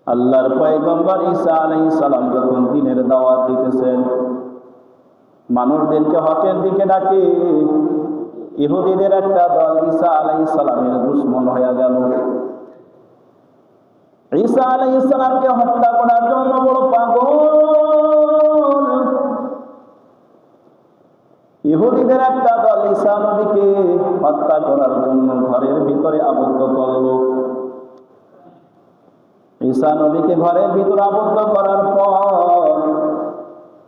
আল্লাহর পয়গম্বর ঈসা আলাইহিস সালাম যখন দ্বীনের দাওয়াত দিতেছেন, মানুষদেরকে হকের দিকে ডাকে, ইহুদিদের একটা দল ঈসা আলাইহিস সালামের দুশমন হয়ে গেল। ঈসা আলাইহিস সালামকে হত্যা করার জন্য বড় পাগল। ইহুদিদের একটা দল ঈসা নবীকে হত্যা করার জন্য ঘরের ভিতরে আবদ্ধ করল। ঈসা নবীকে ঘরের ভিতরে আবদ্ধ করার পর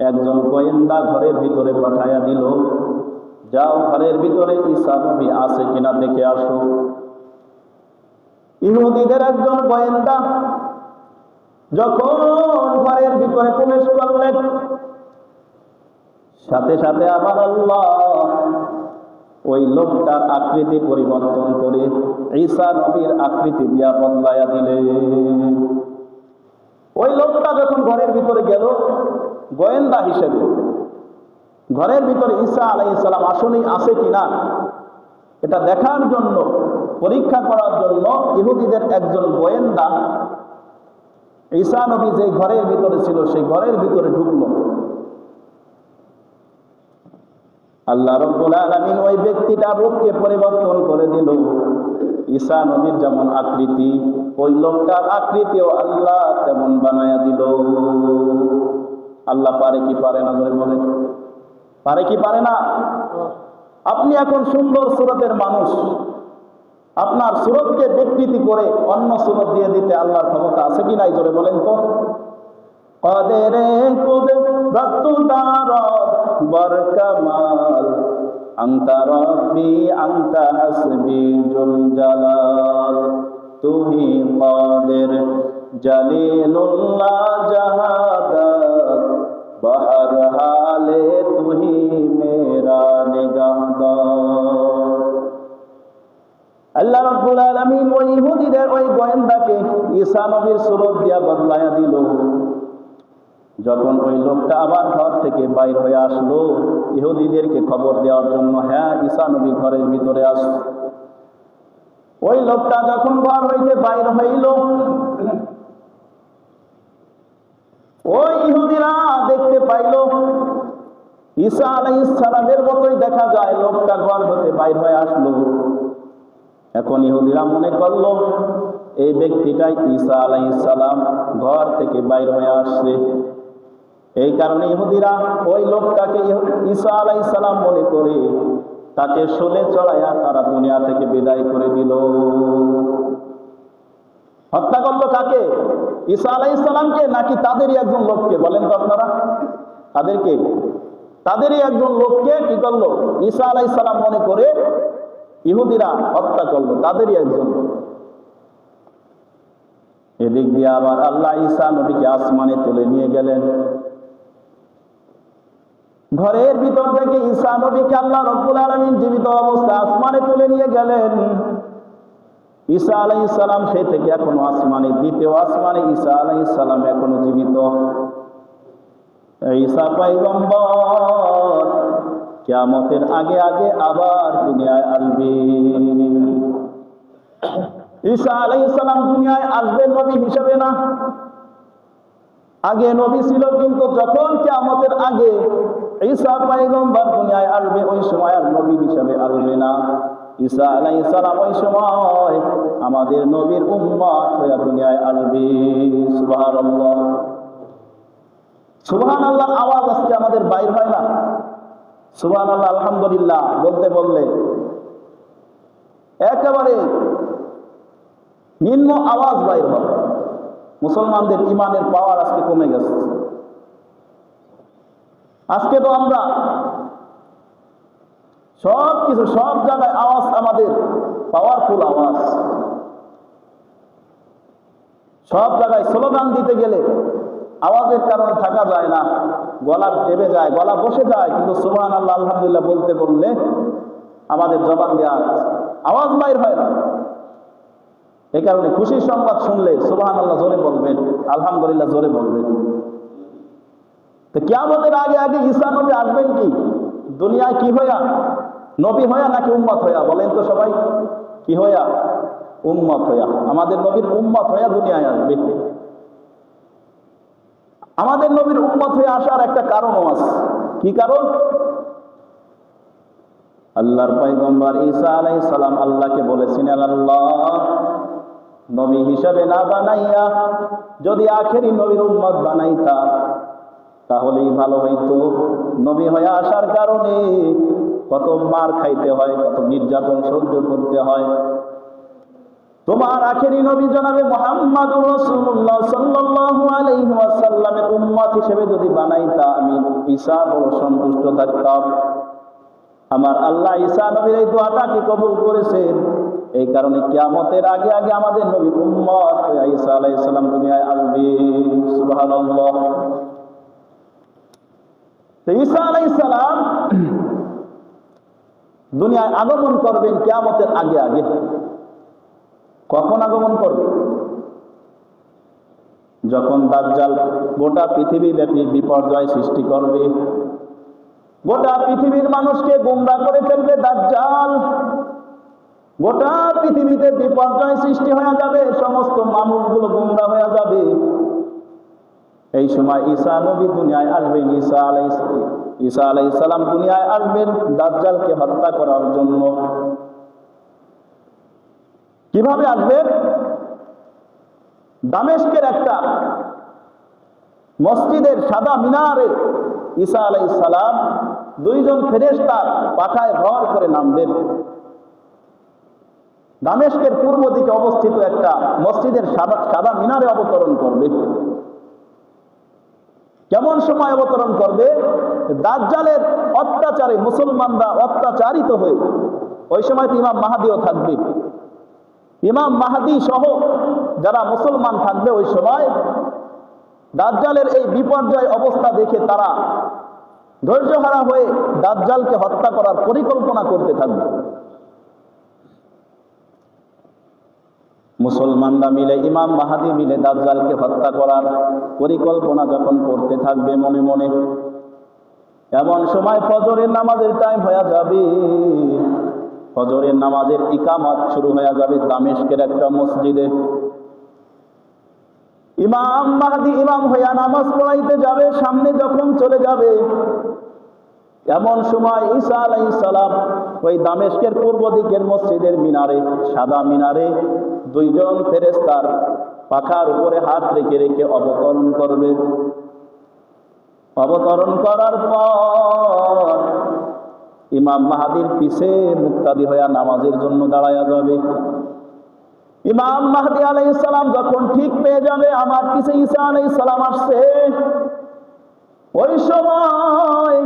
একজন গোয়েন্দা ঘরের ভিতরে পাঠাইয়া দিল, যাও ঘরের ভিতরে ঈসা নবী আছে কিনা দেখে আসো। ইহুদিদের একজন গোয়েন্দা যখন ঘরের ভিতরে প্রবেশ করলেন, সাথে সাথে আবার আল্লাহ ওই লোকটার আকৃতি পরিবর্তন করে ঈসা নবীর আকৃতি দিয়া বদলাইয়া দিলেন। ওই লোকটা যখন ঘরের ভিতরে গেল, গোয়েন্দা হিসেবে ঘরের ভিতরে ঈসা আলাইহিস সালাম আসলেই আছে কিনা এটা দেখার জন্য, পরীক্ষা করার জন্য ইহুদিদের একজন গোয়েন্দা ঈসা নবী যে ঘরের ভিতরে ছিল সেই ঘরের ভিতরে ঢুকলো। আল্লাহ রাব্বুল আলামিন ওই ব্যক্তিটার রূপকে পরিবর্তন করে দিল। ঈসা নবীর যেমন আকৃতি, ওই লোকটার আকৃতিও আল্লাহ তেমন বানায়া দিল। আল্লাহ পারে কি পারে না বলে বলেন? পারে কি পারে না? আপনি এখন সুন্দর সুরতের মানুষ, আপনার সুরতকে বিকৃতি করে অন্য সুরত দিয়ে দিতে আল্লাহর ক্ষমতা আছে কি নাই জোরে বলেন তো? কদেরে কুদরত দারত বরকামাল আনতা রব্বি আনতা হাসবি জুল জালাল তুহি কাদের জলিলুল্লাহ জাহাদাত বহর হালে তুহি মেরা নিগাহদার। আল্লাহ রাব্বুল আলামিন ওই ইহুদিদের ওই গোয়েন্দাকে ঈসা নবীর সুরত দিয়া বদলায়া দিল। যখন ওই লোকটা আবার ঘর থেকে বাইর হয়ে আসলো ইহুদিদেরকে খবর দেওয়ার জন্য, হ্যাঁ ঈসা নবী ঘরের ভিতরে আসলো, ওই লোকটা যখন ঘর হইতে বাইর হইল, ওই ইহুদিরা দেখতে পাইল ঈসা আলাইহিস সালামের মতোই দেখা যায় লোকটা ঘর হতে বাইর হয়ে আসলো। এখন ইহুদিরা মনে করলো এই ব্যক্তিটাই ঈসা আলাইহিস সালাম ঘর থেকে বাইর হয়ে আসছে। এই কারণে ইহুদিরা ওই লোকটাকে ঈসা আলাইহিস সালাম মনে করে তাকে শোলে চড়াইয়া তারা দুনিয়া থেকে বিদায় করে দিল। হত্যা করলো কাকে? ঈসা আলাইহিস সালামকে নাকি তাদেরই একজন লোককে? বলেন তো আপনারা, তাদেরকে? তাদেরই একজন লোককে কি করলো? ঈসা আলাইহিস সালাম মনে করে ইহুদিরা হত্যা করলো, তাদেরই একজন। এদিক দিয়ে আবার আল্লাহ ঈসা নবীকে আসমানে তুলে নিয়ে গেলেন। ঘরের ভিতর থেকে ঈসা নবীকে আল্লাহ রাব্বুল আলামিন জীবিত অবস্থায় আসমানে তুলে নিয়ে গেলেন। ঈসা আলাইহিস সালাম সেই থেকে এখনো আসমানে, দ্বিতীয় আসমানে ঈসা আলাইহিস সালাম এখনো জীবিত। ঈসা পয়গম্বর কিয়ামতের আগে আগে আবার দুনিয়ায় আসবে। ঈসা আলাইহিস সালাম দুনিয়ায় আসবেন নবী হিসেবে না, আগে নবী ছিল, কিন্তু যখন কিয়ামতের আগে ঈসা পয়গম্বর দুনিয়ায় আসবে ওই সময় আর নবী হিসেবে আসবে না। ঈসা আলাইহিস সালাম ওই সময় আমাদের নবীর উম্মত হয়ে দুনিয়ায় আসবে। সুবহানাল্লাহ, সুবহানাল্লাহর আওয়াজ আজকে আমাদের বাইর হয় না? সুবহানাল্লাহ আলহামদুলিল্লাহ বলতে বললে একেবারে নিম্ন আওয়াজ বাইর হয়। মুসলমানদের ইমানের পাওয়ার আজকে কমে গেছে। আজকে তো আমরা সব কিছু, সব জায়গায় আওয়াজ আমাদের পাওয়ারফুল আওয়াজ। সব জায়গায় স্লোগান দিতে গেলে আওয়াজের কারণে থাকা যায় না, গলা দেবে যায়, গলা বসে যায়, কিন্তু সুবহানাল্লাহ আলহামদুলিল্লাহ বলতে বললে আমাদের জবান দিয়ে আওয়াজ বাইর হয় না। এই কারণে খুশির সংবাদ শুনলে সুবহানাল্লাহ জোরে বলবেন, আলহামদুলিল্লাহ জোরে বলবেন। তো কিয়ামতের আগে আগে ঈসা নবী আসবেন কি দুনিয়ায়? কি হইয়া? নবী হইয়া নাকি উম্মত হইয়া? বলেন তো সবাই, কি হইয়া? উম্মত হইয়া। আমাদের নবীর উম্মত হইয়া দুনিয়ায় আসবে। আমাদের নবীর উম্মত হয়ে আসার একটা কারণও আছে। কি কারণ? আল্লাহর পয়গম্বর ঈসা আলাইহিস সালাম আল্লাহকে বলেছিলেন, আল্লাহ, নবী হিসাবে না বানাইয়া যদি আখেরি নবীর উম্মত বানাইতা তাহলেই ভালো হইতো। নবী হয়ে আসার কারণে কত মার খাইতে হয়, কত নির্যাতন সহ্য করতে হয়। তোমার আখেরি নবী জনাবে মুহাম্মদুর রাসূলুল্লাহ সাল্লাল্লাহু আলাইহি ওয়াসাল্লামের উম্মত হিসেবে যদি বানাইতা আমি ঈসা বড় সন্তুষ্ট থাকতাম। আমার আল্লাহ ঈসা নবীর এই দোয়াটাকে কবুল করেছেন। এই কারণে কিয়ামতের আগে আগে আমাদের নবীর উম্মত ঈসা আলাইহিস সালাম দুনিয়ায় আসবে। সুবহানাল্লাহ। তো ঈসা আলাইহিস সালাম দুনিয়ায় আগমন করবেন কিয়ামতের আগে আগে। কখন আগমন করবে? যখন দাজ্জাল গোটা পৃথিবী ব্যাপী বিপর্যয় সৃষ্টি করবে, গোটা পৃথিবীর মানুষকে গোমরাহ করে ফেলবে দাজ্জাল, গোটা পৃথিবীতে বিপর্যয় সৃষ্টি হয়ে যাবে, সমস্ত মানুষগুলো গোমরাহ হয়ে যাবে। এই সময় ঈসা নবী দুনিয়ায় আসবেন। ঈসা আলাইহিস সালাম দুনিয়ায় আসবেন দাজ্জালকে হত্যা করার জন্য। কিভাবে আসবেন? দামেস্কের একটা মসজিদের সাদা মিনারে ঈসা আলাইহিস সালাম দুইজন ফেরেশতার পাখায় ভর করে নামবেন। দামেস্কের পূর্ব দিকে অবস্থিত একটা মসজিদের সাদা মিনারে অবতরণ করবে। কেমন সময় অবতরণ করবে? দাজ্জালের অত্যাচারে মুসলমানরা অত্যাচারিত হয়ে, ওই সময় তো ইমাম মাহদিও থাকবে, ইমাম মাহদি সহ যারা মুসলমান থাকবে, ওই সময় দাজ্জালের এই বিপর্যয় অবস্থা দেখে তারা ধৈর্যহারা হয়ে দাজ্জালকে হত্যা করার পরিকল্পনা করতে থাকবে। মুসলমানরা মিলে, ইমাম মাহদি মিলে দাজ্জালকে হত্যা করার পরিকল্পনা যখন করতে থাকবে মনে মনে, এমন সময় ফজরের নামাজের টাইম হয়ে যাবে। ফজরের নামাজের ইকামত শুরু হয়ে যাবে দামেস্কের একটা মসজিদে। ইমাম মাহদি ইমাম হইয়া নামাজ পড়াইতে যাবে, সামনে যখন চলে যাবে, এমন সময় ঈসা আলাইহিস সালাম ওই দামেস্কের পূর্ব দিকের মসজিদের মিনারে, সাদা মিনারে দুইজন ফেরেশতার পাখার উপরে হাত রেখে রেখে অবতরণ করবে। অবতরণ করার পর ইমাম মাহদির পিছে মুক্তাদি হইয়া নামাজের জন্য দাঁড়ায়া যাবে। ইমাম মাহদি আলাইহিস সালাম যখন ঠিক পেয়ে যাবে আমার পিছে ঈসা আলাইহিস সালাম আসছে, ওই সময়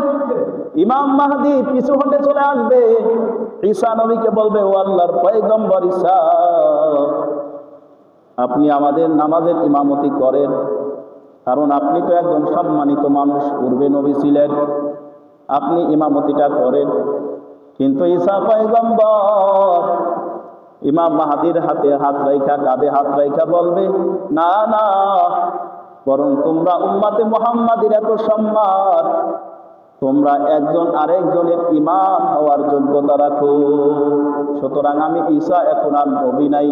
ইমাম মাহদি পিছু হটে চলে আসবে, ঈসা নবীকে বলবে, ও আল্লাহর পয়গম্বর ঈসা, আপনি আমাদের নামাজের ইমামতি করেন, কারণ আপনি তো একজন সম্মানিত মানুষ, পূর্বে নবী ছিলেন, আপনি ইমামতিটা করেন। কিন্তু ঈসা পয়গম্বর ইমাম মাহদির হাতে হাত রাইখা, কাঁধে হাত রাইখা বলবে, না না, বরং তোমরা উম্মতে মুহাম্মাদির এত সম্মান, তোমরা একজন আরেকজনের ইমাম হওয়ার যোগ্যতা রাখো। সুতরাং আমি ঈসা এখন আর নবী নাই,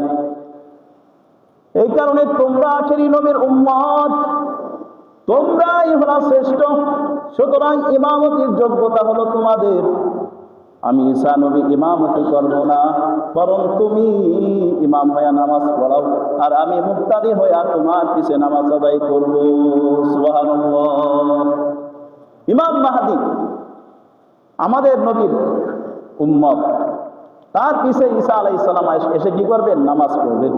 এই কারণে তোমরা আখেরি নবীর উম্মত, তোমরাই হলো শ্রেষ্ঠ। সুতরাং ইমামতির যোগ্যতা হলো তোমাদের। আমি ঈসা নবী ইমামতি করব না, বরং তুমি ইমাম হইয়া নামাজ পড়াও, আর আমি মুক্তাদি হইয়া তোমার পিছে নামাজ আদায় করব। সুবহানাল্লাহ। ইমাম মাহদি আমাদের নবীর উম্মত, তার পিছে ঈসা আলাইহিস সালাম এসে কি করবেন? নামাজ পড়বেন।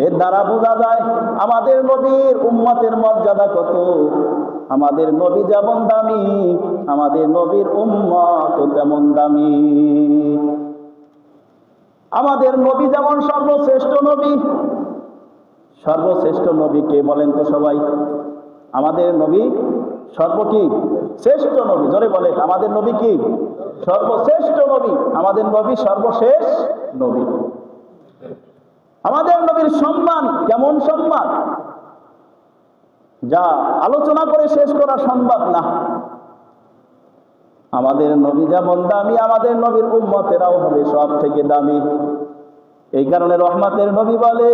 এর দ্বারা বোঝা যায় আমাদের নবীর উম্মতের মর্যাদা কত। আমাদের নবী যেমন দামি, আমাদের নবীর উম্মত তেমন দামি। আমাদের নবী যেমন সর্বশ্রেষ্ঠ নবী, সর্বশ্রেষ্ঠ নবী কে বলেন তো সবাই? আমাদের নবী সর্বকি শ্রেষ্ঠ নবী, জোরে বলেন, আমাদের নবী কি? সর্বশ্রেষ্ঠ নবী। আমাদের নবী সর্বশেষ নবী। আমাদের নবীর সম্মান কেমন সম্মান, যা আলোচনা করে শেষ করা সম্ভব না। আমাদের নবী যেমন দামি, আমাদের নবীর উম্মতেরাও হবে সব থেকে দামি। এই কারণে রহমতের নবী বলে,